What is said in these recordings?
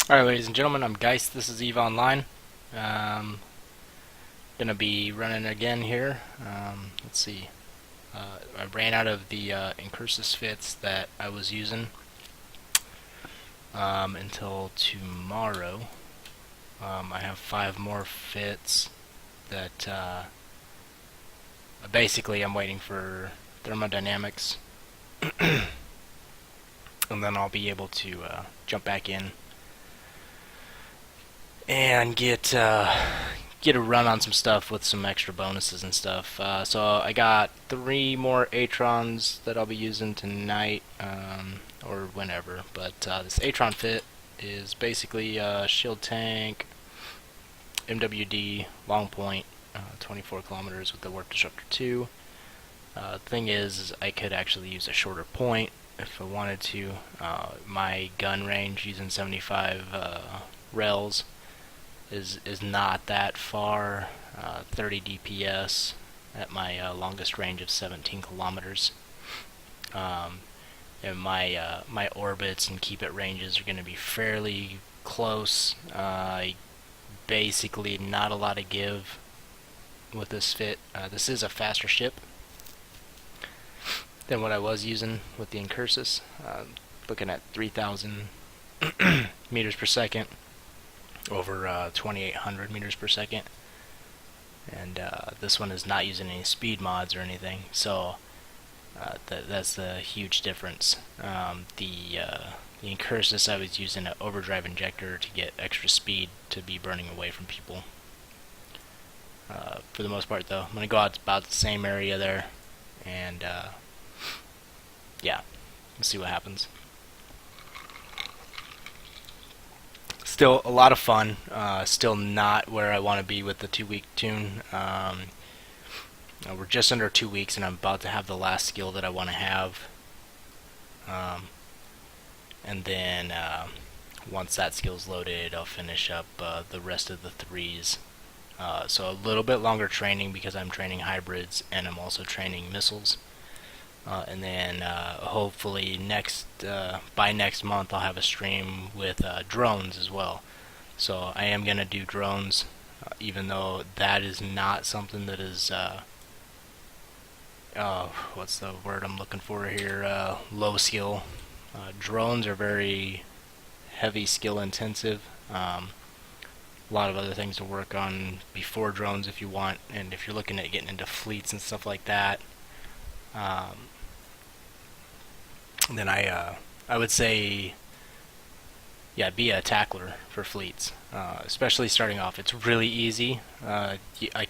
Alright, ladies and gentlemen, I'm Guyce. This is EVE Online. Um, gonna be running again here. Let's see. I ran out of the incursus fits that I was using until tomorrow. I have 5 more fits that basically I'm waiting for thermodynamics, and then I'll be able to jump back in and get a run on some stuff with some extra bonuses and stuff. So I got 3 more Atrons that I'll be using tonight, or whenever. But this Atron fit is basically shield tank, MWD, long point, 24 kilometers with the warp disruptor 2. Thing is, I could actually use a shorter point if I wanted to. My gun range using 75 rails is not that far, 30 DPS at my longest range of 17 kilometers. And my orbits and keep it ranges are going to be fairly close. Basically, not a lot of give with this fit. This is a faster ship than what I was using with the Incursus. Looking at 3,000 meters per second over 2,800 meters per second, and this one is not using any speed mods or anything, so that's the huge difference. The Incursus, I was using an overdrive injector to get extra speed to be burning away from people. For the most part, though, I'm going to go out about the same area there, and yeah, let's see what happens. Still a lot of fun. Still not where I want to be with the 2-week tune. We're just under 2 weeks, and I'm about to have the last skill that I want to have. And then once that skill's loaded, I'll finish up the rest of the 3s. So a little bit longer training because I'm training hybrids and I'm also training missiles. And then hopefully by next month I'll have a stream with drones as well. So I am gonna do drones, even though that is not something that is what's the word I'm looking for here? Low skill. Drones are very heavy skill intensive. A lot of other things to work on before drones if you want, and if you're looking at getting into fleets and stuff like that. Then I would say, yeah, be a tackler for fleets, especially starting off. It's really easy. I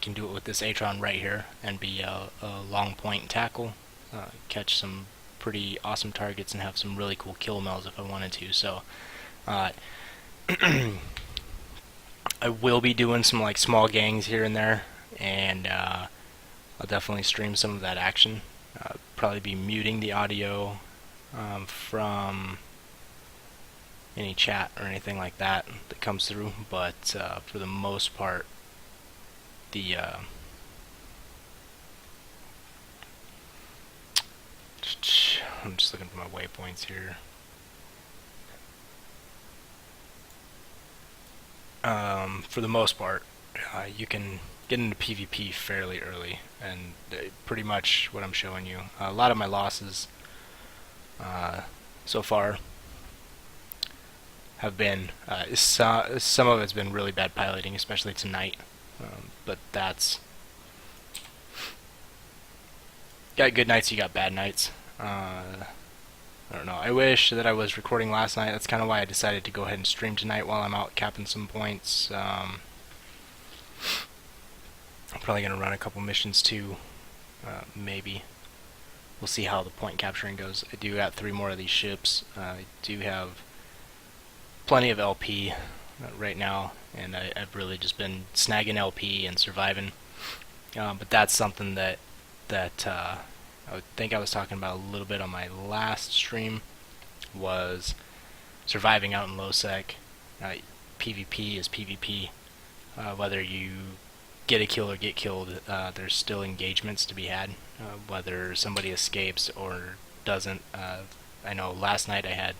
can do it with this Atron right here and be a long point tackle, catch some pretty awesome targets and have some really cool kill mills if I wanted to. So I will be doing some like small gangs here and there, and I'll definitely stream some of that action. Probably be muting the audio from any chat or anything like that that comes through, but for the most part, the I'm just looking for my waypoints here. For the most part, you can get into PvP fairly early, and pretty much what I'm showing you. A lot of my losses so far have been some of it's been really bad piloting, especially tonight. But that's got good nights, you got bad nights. I don't know. I wish that I was recording last night. That's kind of why I decided to go ahead and stream tonight while I'm out capping some points. I'm probably gonna run a couple missions too, maybe. We'll see how the point capturing goes. I do got 3 more of these ships. I do have plenty of LP right now, and I've really just been snagging LP and surviving. But that's something that I would think I was talking about a little bit on my last stream, was surviving out in low sec. PvP is PvP. Whether you get a kill or get killed, there's still engagements to be had, whether somebody escapes or doesn't. I know last night I had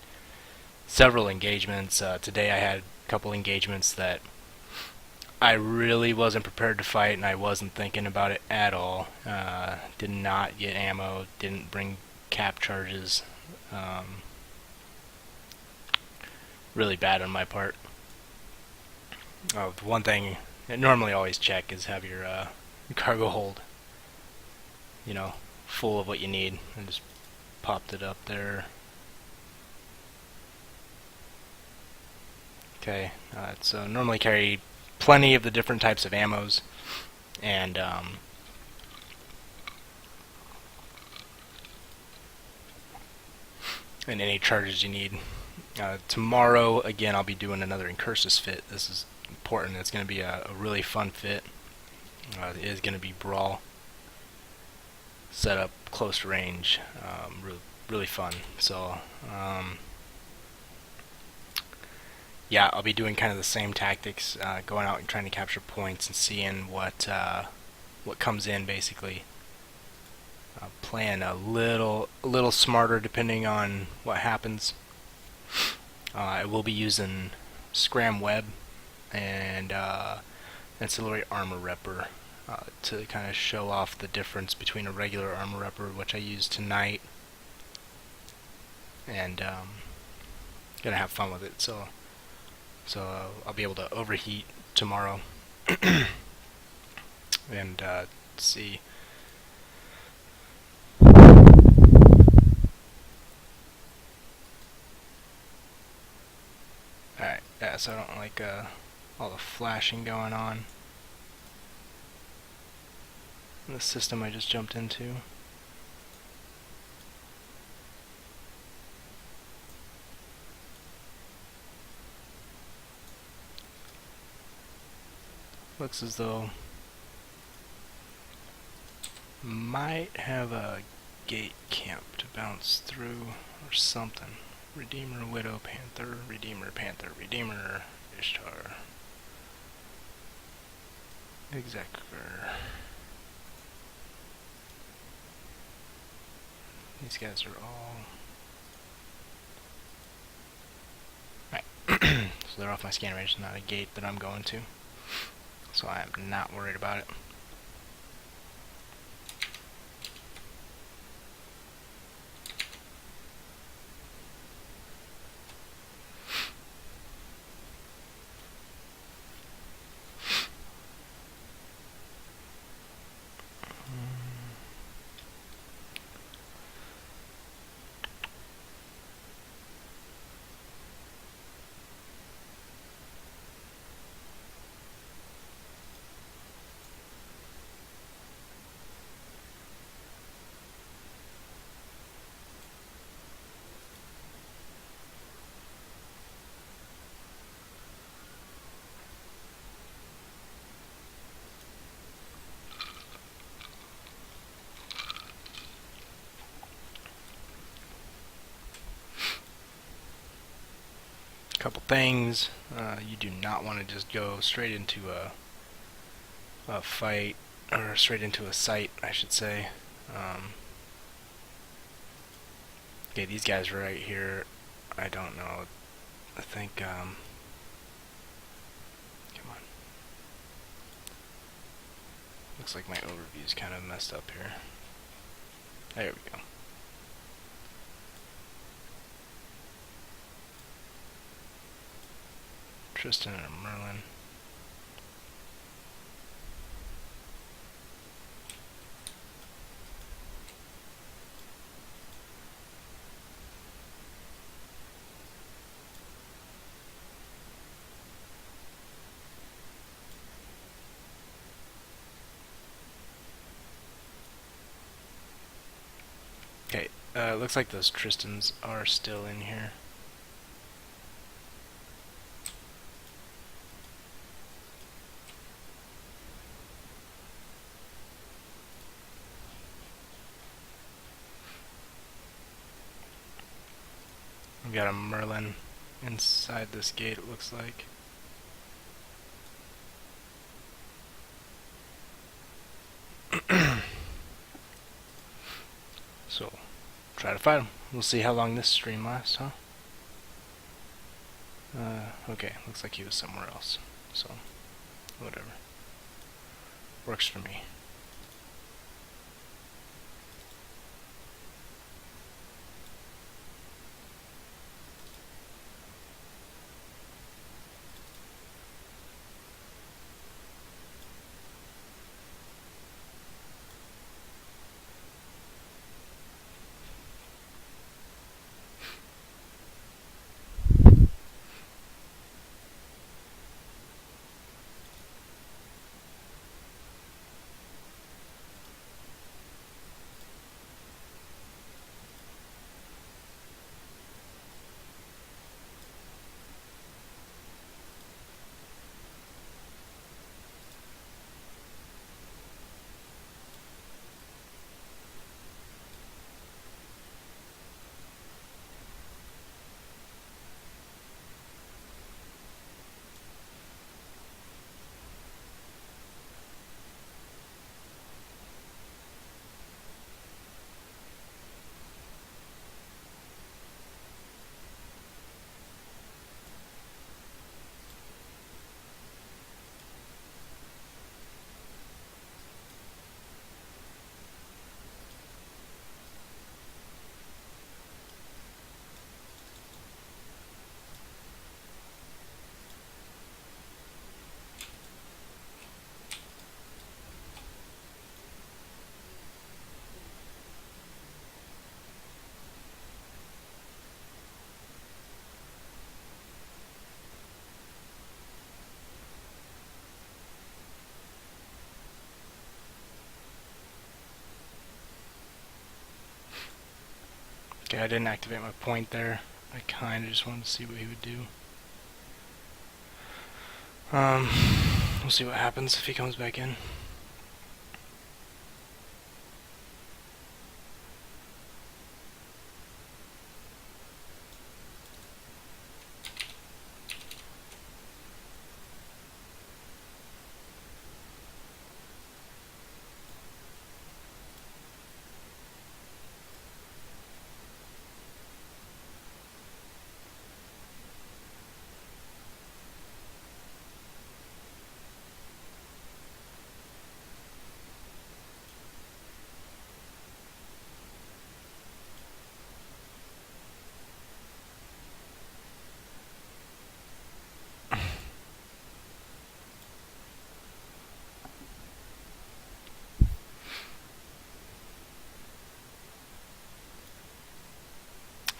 several engagements. Today I had a couple engagements that I really wasn't prepared to fight, and I wasn't thinking about it at all. Did not get ammo, didn't bring cap charges. Um, really bad on my part. One thing I normally always check is have your cargo hold, full of what you need. I just popped it up there. Okay, so normally carry plenty of the different types of ammos, and any charges you need. Tomorrow, again, I'll be doing another Incursus fit. This is important. It's going to be a really fun fit. It is going to be brawl, set up close range, really fun. So, yeah, I'll be doing kind of the same tactics, going out and trying to capture points and seeing what comes in, basically. Playing a little smarter depending on what happens. I will be using Scram Web and Ancillary Armor Repper to kind of show off the difference between a regular Armor Repper, which I used tonight, and gonna have fun with it. So I'll be able to overheat tomorrow and see. Alright, yeah, so I don't like all the flashing going on in the system I just jumped into. Looks as though might have a gate camp to bounce through or something. Redeemer, Widow, Panther, Redeemer, Panther, Redeemer, Ishtar, Executor. These guys are all... Right. So they're off my scan range, not a gate that I'm going to. So I am not worried about it. Couple things. You do not want to just go straight into a fight, or straight into a site, I should say. Okay, these guys right here, I don't know. I think, come on. Looks like my overview's kind of messed up here. There we go. Tristan and a Merlin. Okay, looks like those Tristans are still in here. We've got a Merlin inside this gate, it looks like. So, try to fight him. We'll see how long this stream lasts, huh? Okay, looks like he was somewhere else. So, whatever. Works for me. Okay, I didn't activate my point there. I kind of just wanted to see what he would do. We'll see what happens if he comes back in.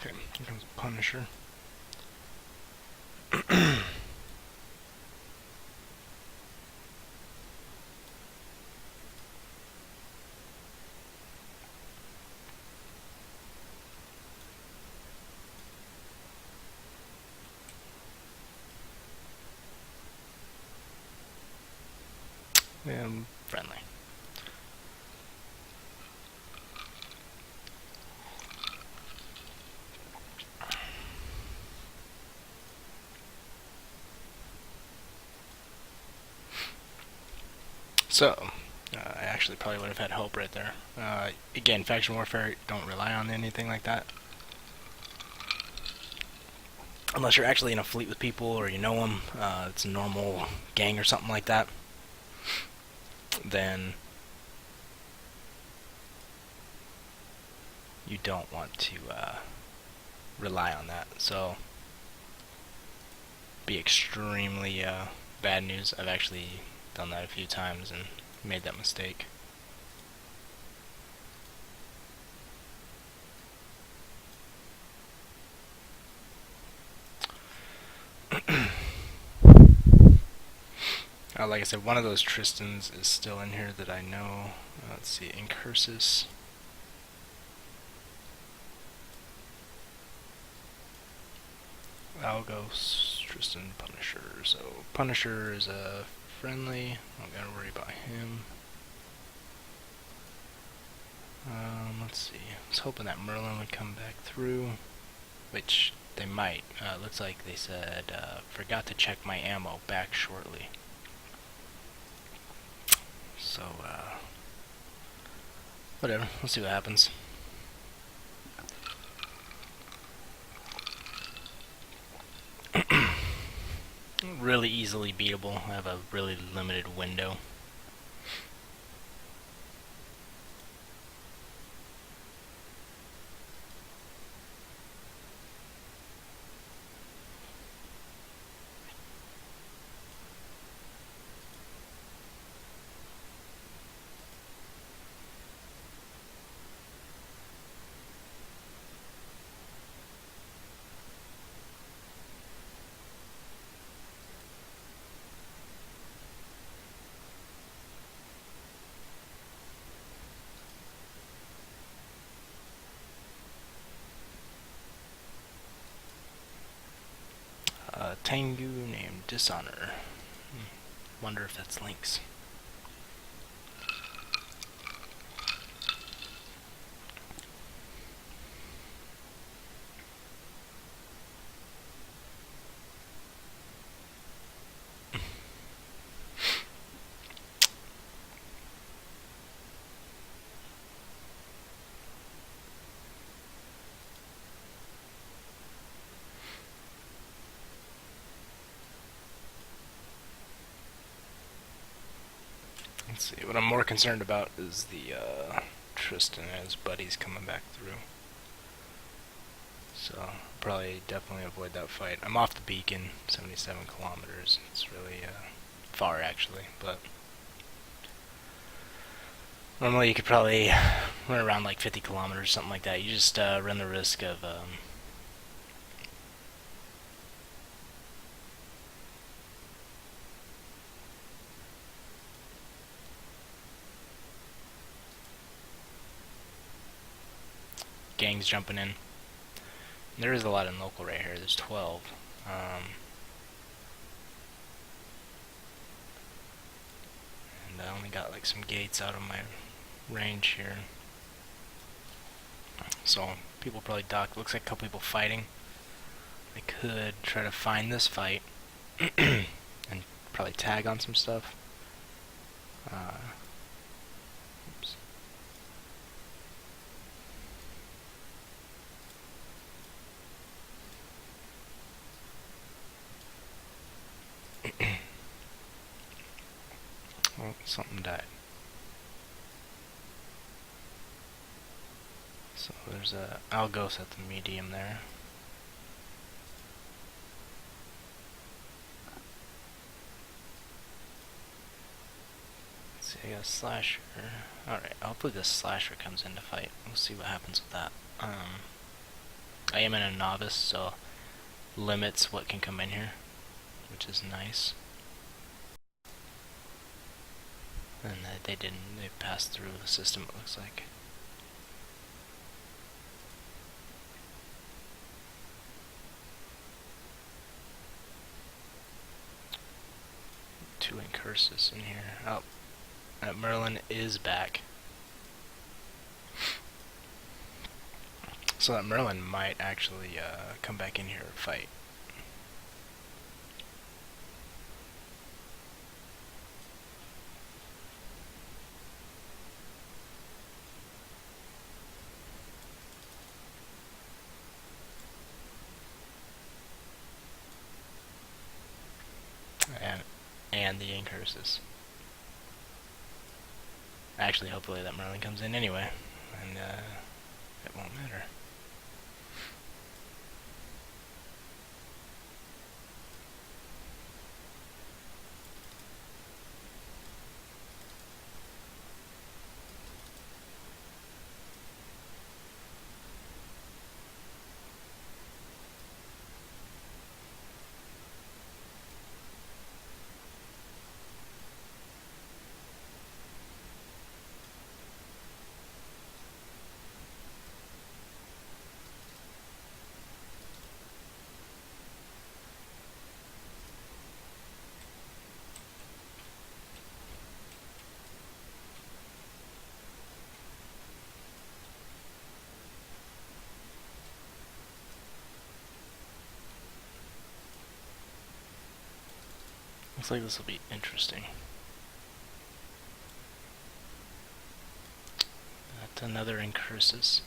Okay, here comes Punisher. And friendly. So, I actually probably would have had hope right there. Again, faction warfare, don't rely on anything like that. Unless you're actually in a fleet with people or you know them, it's a normal gang or something like that, then you don't want to rely on that. So, be extremely bad news. I've actually done that a few times and made that mistake. Like I said, one of those Tristans is still in here that I know. Let's see, Incursus. Algos, Tristan, Punisher. So Punisher is a friendly. Don't gotta worry about him. Let's see. I was hoping that Merlin would come back through, which they might. Looks like they said, forgot to check my ammo, back shortly. So, whatever. We'll see what happens. really easily beatable. I have a really limited window. Tengu named Dishonor. Wonder if that's links. Let's see, what I'm more concerned about is the Tristan and his buddies coming back through. So, probably definitely avoid that fight. I'm off the beacon, 77 kilometers. It's really far actually, but normally you could probably run around like 50 kilometers, something like that. You just run the risk of gangs jumping in. There is a lot in local right here. There's 12. And I only got like some gates out of my range here. So people probably dock. Looks like a couple people fighting. I could try to find this fight and probably tag on some stuff. Oops. Oh, something died. So there's a Guyce at the medium there. Let's see, I got a slasher. Alright, hopefully this slasher comes into fight. We'll see what happens with that. I am in a novice, so limits what can come in here, which is nice. And they didn't. They passed through the system, it looks like. Two incursus in here. Oh, that Merlin is back. So that Merlin might actually come back in here and fight. And the incursus. Actually, hopefully that Merlin comes in anyway, and it won't matter. Looks like this will be interesting. That's another incursus.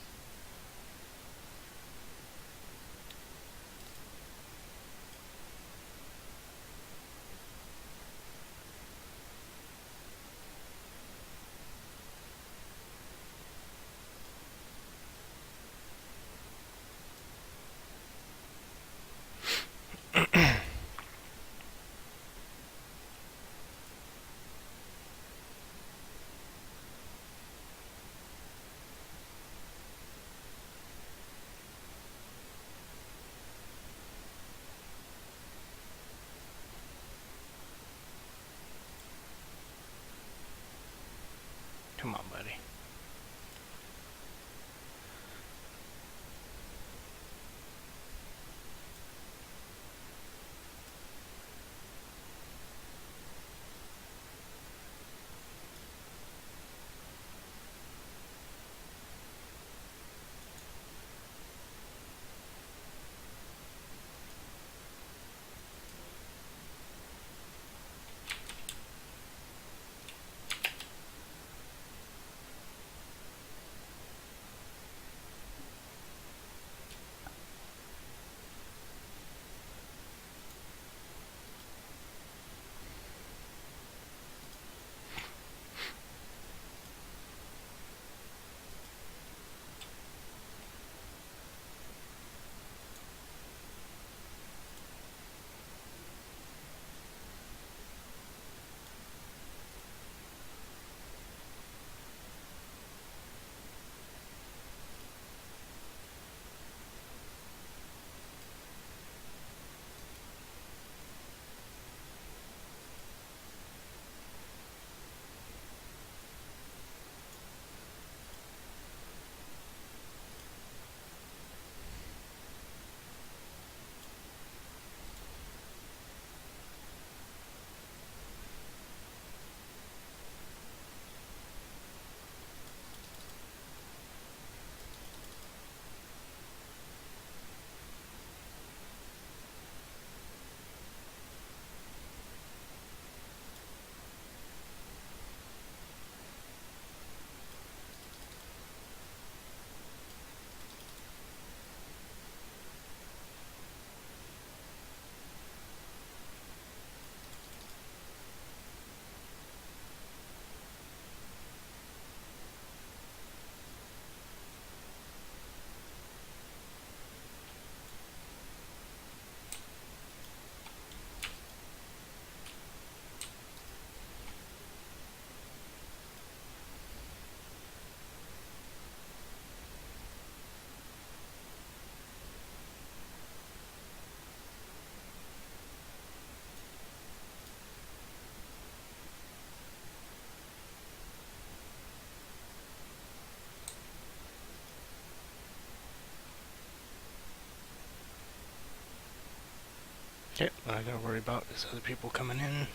Okay, what I gotta worry about is other people coming in.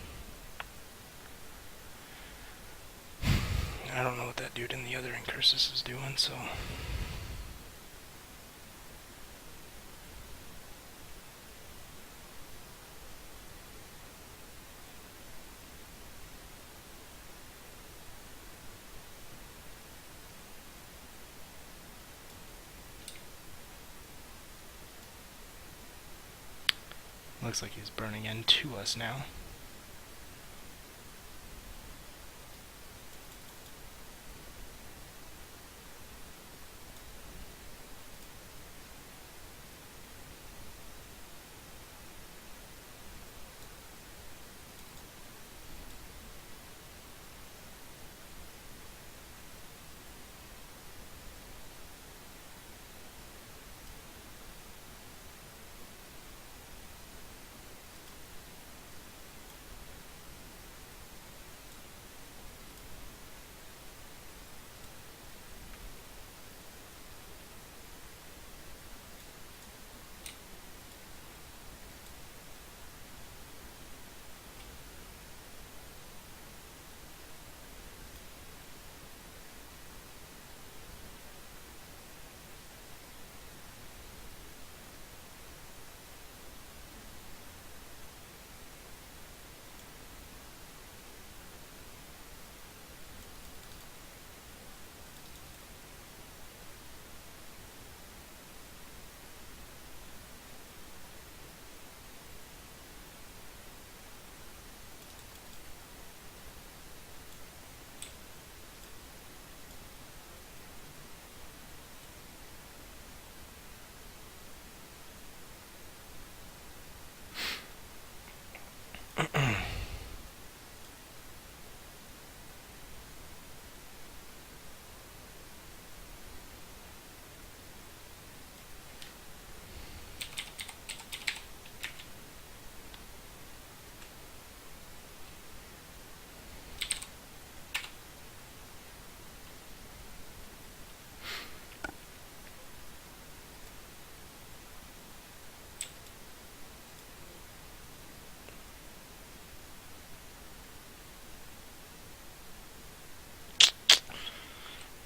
I don't know what that dude in the other incursus is doing, so... Looks like he's burning into us now.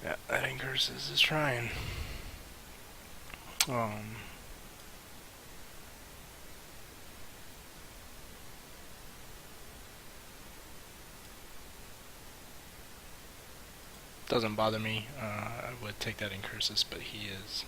Yeah, that incursus is trying. Doesn't bother me. I would take that incursus, but he is...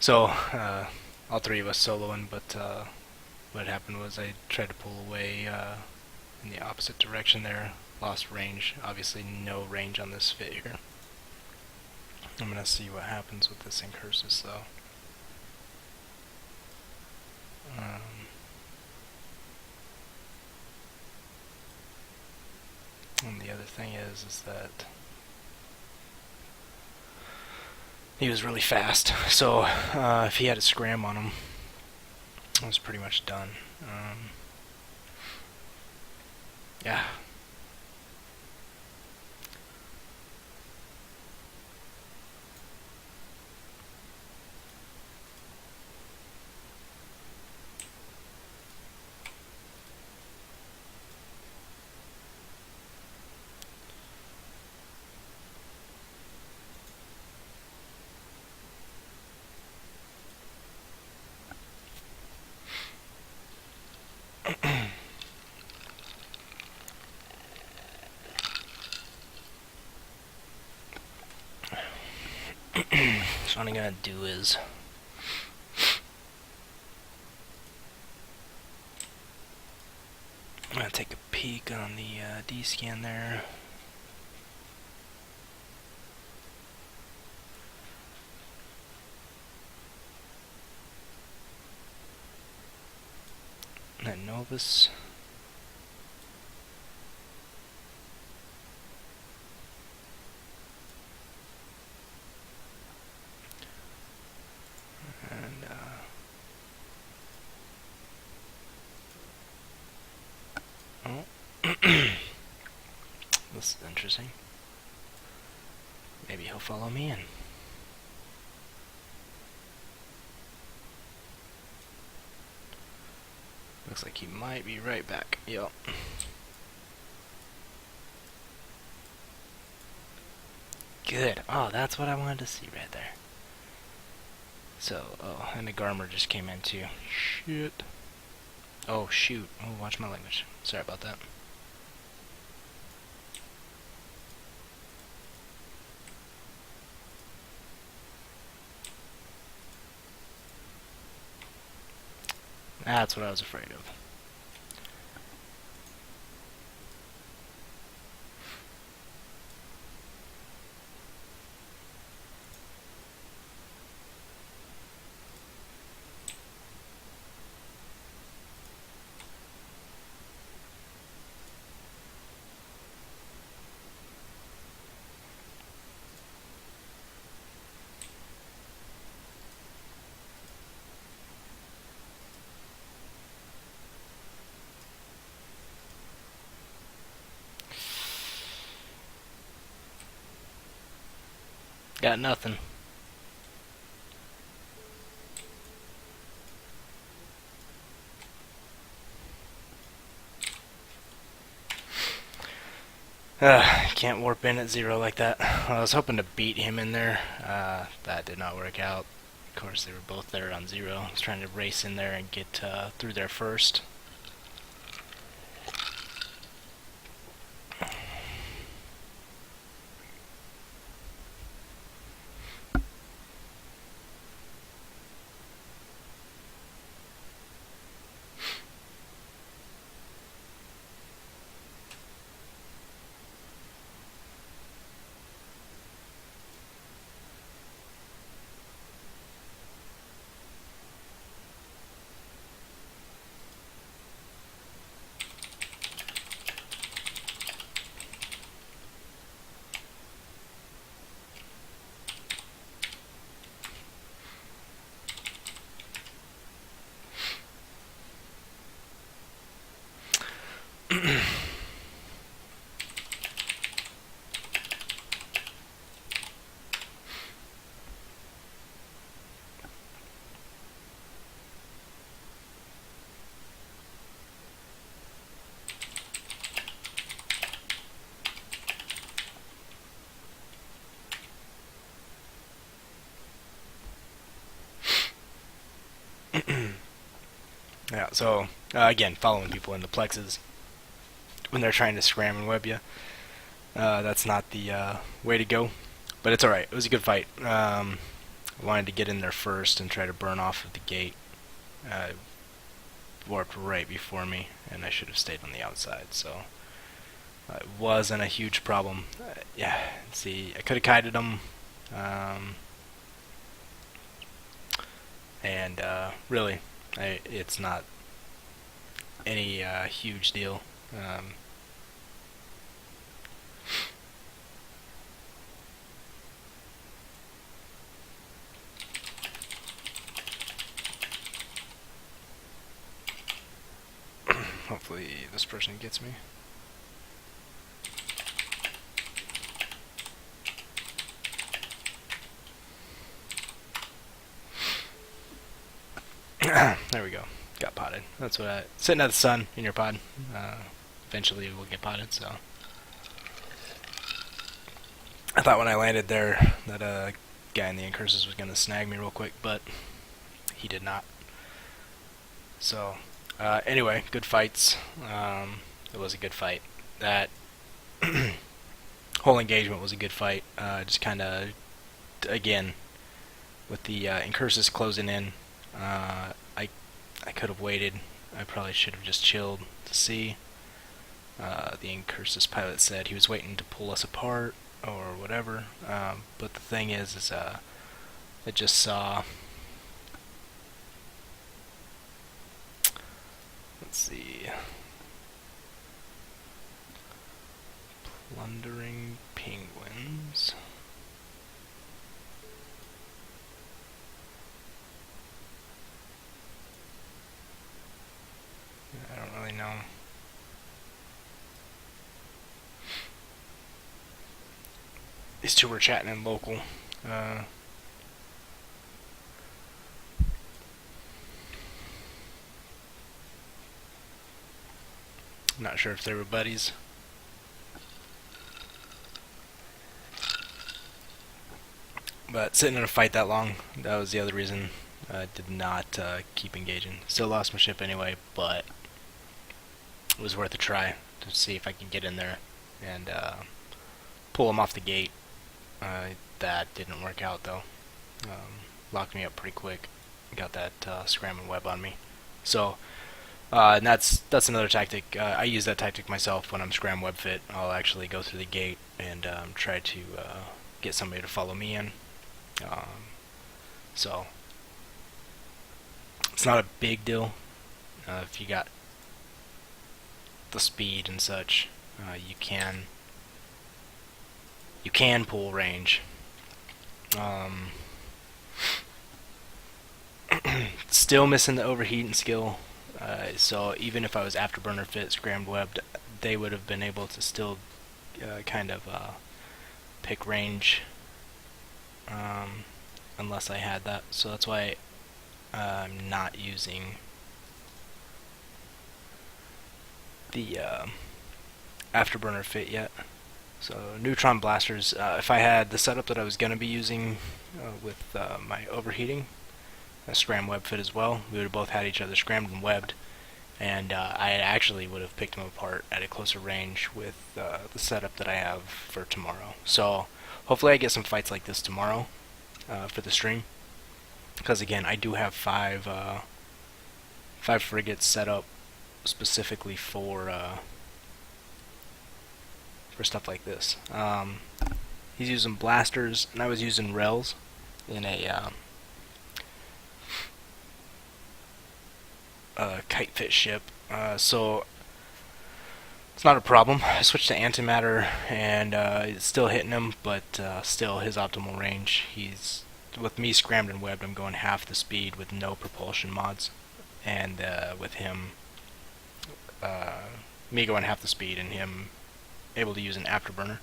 So, all three of us soloing, but what happened was I tried to pull away in the opposite direction there. Lost range. Obviously no range on this fit here. I'm gonna see what happens with this incursus though. And the other thing is that he was really fast, so if he had a scram on him, I was pretty much done. Yeah. So what I'm gonna do is I'm gonna take a peek on the D scan there. and Novus. And oh, this is interesting. Maybe he'll follow me in. Looks like he might be right back. Yup. Good. Oh, that's what I wanted to see right there. So, oh, and the Garmer just came in too. Shit. Oh, shoot. Oh, watch my language. Sorry about that. That's what I was afraid of. Got nothing. Can't warp in at 0 like that. Well, I was hoping to beat him in there. That did not work out. Of course, they were both there on 0. I was trying to race in there and get through there first. Yeah, so again, following people into plexes when they're trying to scram and web you, that's not the way to go. But it's alright. It was a good fight. I wanted to get in there first and try to burn off of the gate. Warped right before me, and I should have stayed on the outside. So it wasn't a huge problem. Yeah, see, I could have kited him. And really, it's not any huge deal. Hopefully this person gets me. There we go. Got potted. That's what I... Sitting at the sun in your pod. Eventually we'll get potted, so... I thought when I landed there that a guy in the incursus was going to snag me real quick, but he did not. So, anyway, good fights. It was a good fight. That whole engagement was a good fight. Just kind of, again, with the incursus closing in, I could have waited. I probably should have just chilled to see. The incursus pilot said he was waiting to pull us apart or whatever. But the thing is I just saw. Let's see. Plundering penguins. I don't really know. These two were chatting in local. Not sure if they were buddies. But sitting in a fight that long, that was the other reason I did not keep engaging. Still lost my ship anyway, but it was worth a try to see if I could get in there and pull them off the gate. That didn't work out though. Locked me up pretty quick. Got that scrambling web on me. So and that's another tactic. I use that tactic myself when I'm scram web fit. I'll actually go through the gate and try to get somebody to follow me in. So it's not a big deal if you got the speed and such. You can pull range. Still missing the overheating skill. So even if I was afterburner fit, scrammed webbed, they would have been able to still kind of pick range unless I had that. So that's why I'm not using the afterburner fit yet. So neutron blasters, if I had the setup that I was going to be using with my overheating, a scram web fit as well, we would have both had each other scrammed and webbed, and I actually would have picked them apart at a closer range with the setup that I have for tomorrow. So hopefully I get some fights like this tomorrow for the stream, because again I do have five frigates set up specifically for stuff like this. He's using blasters, and I was using rails in a kite fit ship. So it's not a problem. I switched to antimatter, and it's still hitting him, but still his optimal range. He's with me scrammed and webbed. I'm going half the speed with no propulsion mods, and with him, me going half the speed and him able to use an afterburner,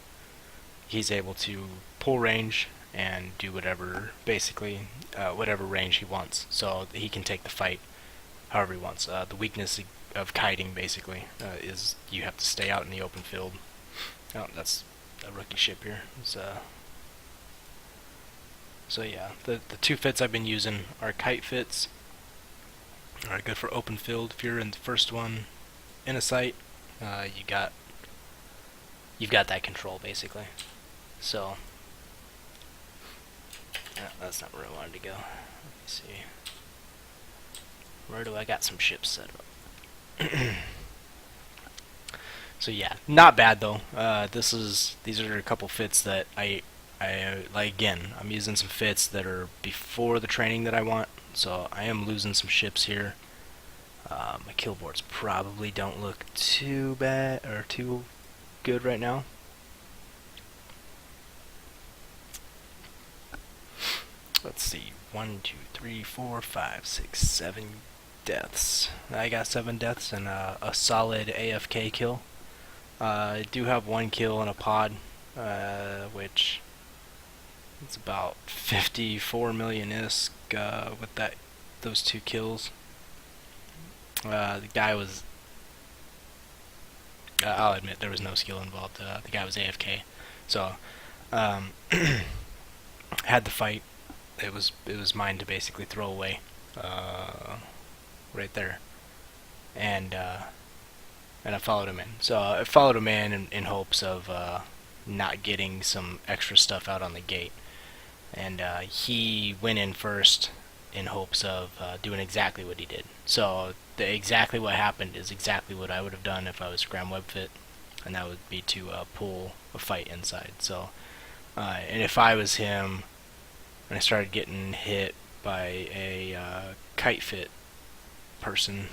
he's able to pull range and do whatever, basically whatever range he wants, so he can take the fight however he wants. The weakness of kiting basically is you have to stay out in the open field. Oh, that's a rookie ship here. So yeah, the two fits I've been using are kite fits. Are good for open field. If you're in the first one in a site, you've got that control basically. So that's not where I wanted to go. Let me see. Where do I got some ships set up? So yeah, not bad though. These are a couple fits that I like. Again, I'm using some fits that are before the training that I want, so I am losing some ships here. My kill boards probably don't look too bad or too good right now. Let's see, 1, 2, 3, 4, 5, 6, 7 deaths. I got 7 deaths and a solid AFK kill. I do have 1 kill in a pod, which it's about 54 million ISK with those 2 kills. The guy was, I'll admit there was no skill involved. The guy was AFK, so had the fight. It was mine to basically throw away, right there, and I followed him in. So I followed him in hopes of not getting some extra stuff out on the gate, and he went in first in hopes of doing exactly what he did. So exactly what happened is exactly what I would have done if I was scram web fit, and that would be to pull a fight inside. So and if I was him and I started getting hit by a kite fit person,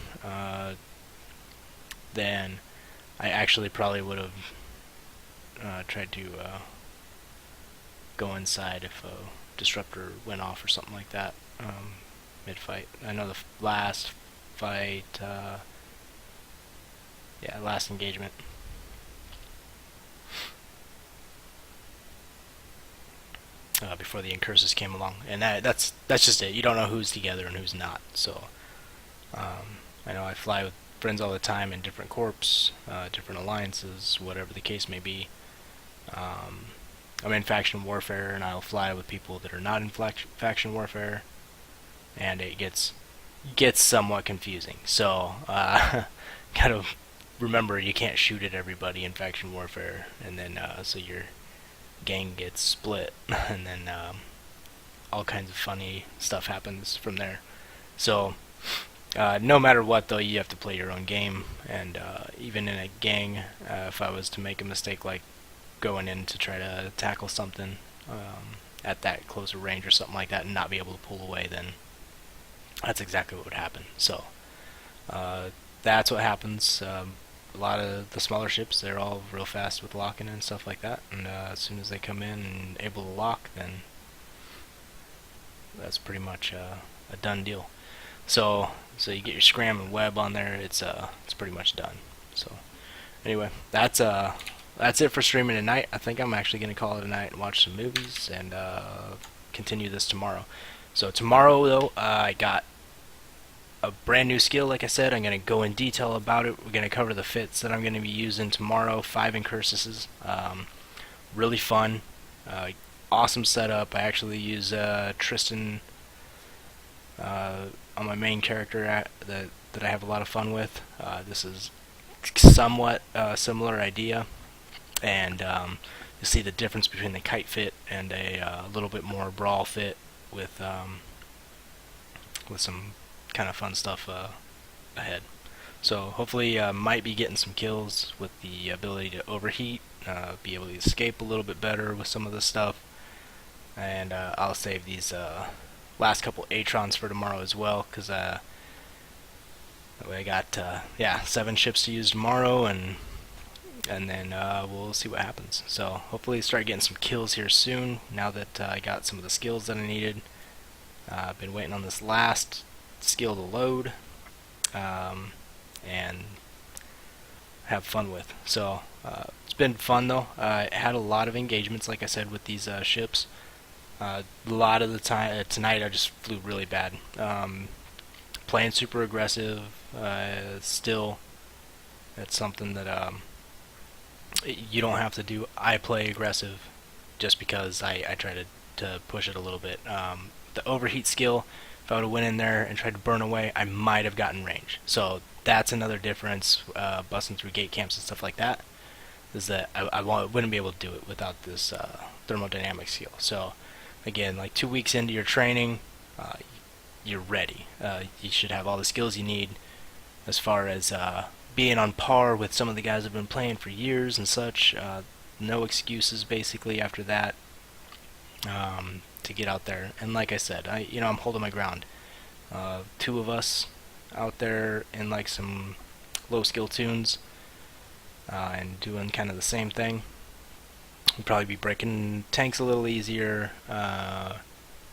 then I actually probably would have tried to go inside if a disruptor went off or something like that mid-fight. I know the last fight, yeah, last engagement. Before the incursus came along, and that's just it. You don't know who's together and who's not. So I know I fly with friends all the time in different corps, different alliances, whatever the case may be. I'm in faction warfare, and I'll fly with people that are not in faction warfare, and it gets somewhat confusing. So gotta remember you can't shoot at everybody in faction warfare, and then so your gang gets split, and then all kinds of funny stuff happens from there. So no matter what, though, you have to play your own game, and even in a gang, if I was to make a mistake like going in to try to tackle something at that closer range or something like that and not be able to pull away, then that's exactly what would happen. So that's what happens. A lot of the smaller ships, they're all real fast with locking and stuff like that, and as soon as they come in and able to lock, then that's pretty much a done deal. So you get your scram and web on there, it's pretty much done. So anyway, that's it for streaming tonight. I think I'm actually going to call it a night and watch some movies and continue this tomorrow. So tomorrow, though, I got a brand new skill. Like I said, I'm going to go in detail about it. We're going to cover the fits that I'm going to be using tomorrow. 5 incursuses. Really fun. Awesome setup. I actually use Tristan on my main character that I have a lot of fun with. This is somewhat similar idea, and you see the difference between the kite fit and a little bit more brawl fit with some kind of fun stuff ahead. So hopefully might be getting some kills with the ability to overheat, be able to escape a little bit better with some of this stuff, and I'll save these last couple Atrons for tomorrow as well, because that way I got 7 ships to use tomorrow, and then we'll see what happens. So hopefully start getting some kills here soon, now that I got some of the skills that I needed. I've been waiting on this last skill to load and have fun with. So it's been fun, though. I had a lot of engagements, like I said, with these ships. A lot of the time tonight I just flew really bad. Playing super aggressive. Still, that's something that you don't have to do. I play aggressive just because I try to push it a little bit. The overheat skill, if I would have went in there and tried to burn away, I might have gotten range. So that's another difference, busting through gate camps and stuff like that, is that I wouldn't be able to do it without this thermodynamic skill. So again, like 2 weeks into your training, you're ready. You should have all the skills you need as far as being on par with some of the guys who've been playing for years and such. No excuses basically after that. To get out there, and like I said, I'm holding my ground. 2 of us out there in like some low skill tunes and doing kind of the same thing. We'll probably be breaking tanks a little easier.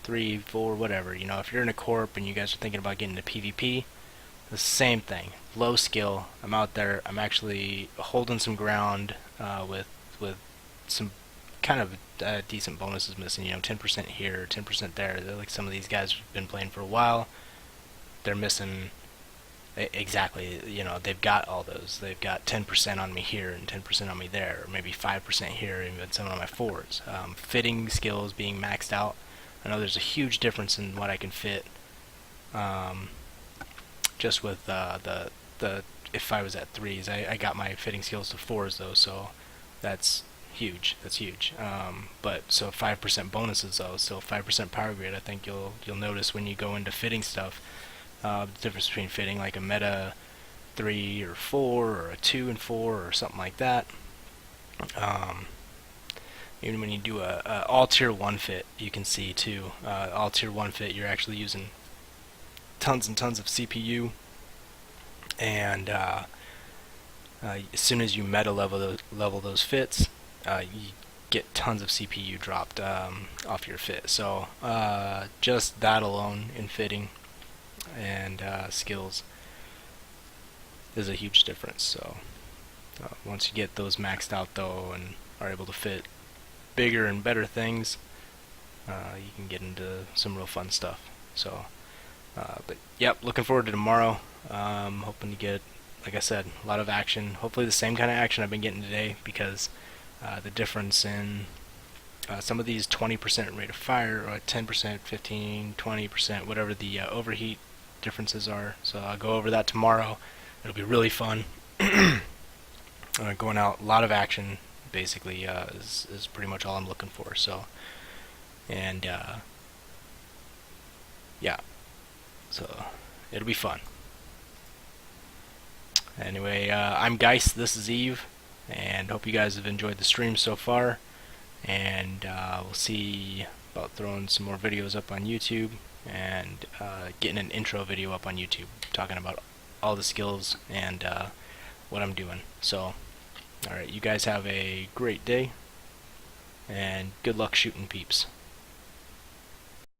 3, 4, whatever. If you're in a corp and you guys are thinking about getting into PvP, the same thing. Low skill. I'm out there. I'm actually holding some ground with some kind of decent bonuses missing. 10% here, 10% there. They're like some of these guys who've been playing for a while. They're missing exactly. They've got all those. They've got 10% on me here and 10% on me there, or maybe 5% here, and even some on my 4s. Fitting skills being maxed out. I know there's a huge difference in what I can fit. Just with the if I was at 3s, I got my fitting skills to 4s though, so that's huge. That's huge. But so 5% bonuses though, so 5% power grid. I think you'll notice when you go into fitting stuff, the difference between fitting like a meta 3 or 4 or a 2 and 4 or something like that. Even when you do a all tier 1 fit, you can see too. All tier 1 fit, you're actually using tons and tons of CPU, and As soon as you meta level those fits, you get tons of CPU dropped off your fit. So just that alone in fitting and skills is a huge difference. So once you get those maxed out though and are able to fit bigger and better things, you can get into some real fun stuff. So, but yep, looking forward to tomorrow. Hoping to get, like I said, a lot of action. Hopefully the same kind of action I've been getting today, because the difference in some of these 20% rate of fire, or 10%, 15, 20%, whatever the overheat differences are. So I'll go over that tomorrow. It'll be really fun. Going out, a lot of action, basically, is pretty much all I'm looking for. So, and yeah, so it'll be fun. Anyway, I'm Guyce, this is Eve, and hope you guys have enjoyed the stream so far. And we'll see about throwing some more videos up on YouTube, and getting an intro video up on YouTube talking about all the skills and what I'm doing. So, alright, you guys have a great day, and good luck shooting peeps.